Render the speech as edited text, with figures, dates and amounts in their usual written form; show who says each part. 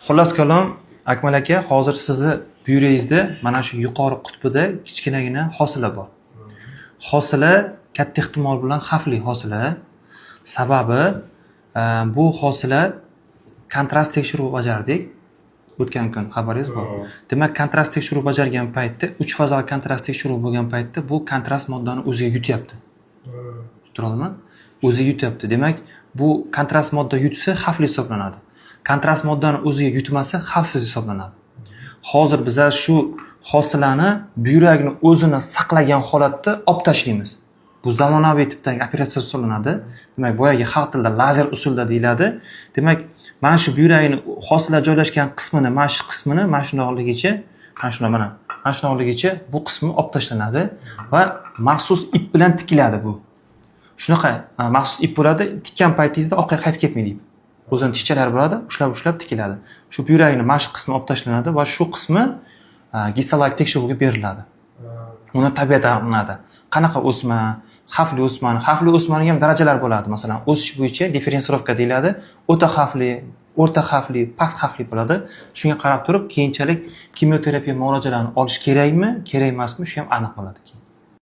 Speaker 1: Xullas kalom, Akmal aka, hozir sizni buyurangizda mana shu yuqori qutbida kichkinagina hosila bor. Hosila katta ehtimol bilan xavfli hosila. Sababi bu hosila kontrast tekshiruv bajardik. O'tgan kun xabaringiz bor. Demak, kontrast tekshiruv bajargan paytda, 3 fazali kontrast tekshiruv bo'lgan paytda bu kontrast moddani o'ziga yutyapti. Tushuntiriladimi? O'ziga yutyapti. Demak, bu kontrast modda yutsa xavfli hisoblanadi. Kontrast moddani o'ziga yutmasa xavfsiz hisoblanadi. Hozir biz shu hosilani buyrakni o'zini saqlagan holatda olib tashlaymiz. Bu zamonaviy tipdagi operatsiya hisoblanadi. Demak, boyagi xalq tilida lazer usulida deyiladi. Demak, mana shu buyrakni hosila joylashgan qismini, mana shu qismini mana shundoqligicha, mana shundoqligicha bu qismi olib tashlanadi va maxsus ip bilan tikiladi bu. Shunaqa maxsus ip bo'ladi, tikkan paytingizda orqaga qaytib ketmaydi ip. O'zini tikchalari bo'ladi, ushlab tikiladi. Shu buyrakni mana shu qismi olib tashlanadi va shu qismi histologik tekshiruvga beriladi. Uni tabiati aniqlanadi. Qanaqa o'sma, xavfli o'smani ham darajalari bo'ladi. Masalan, o'sish bo'yicha diferensirovka deyiladi. O'ta xavfli, o'rta xavfli, past xavfli bo'ladi. Shunga qarab turib, keyinchalik kimyoterapiya muolajalarini olish kerakmi, kerak emasmi, shu ham aniq bo'ladi keyin.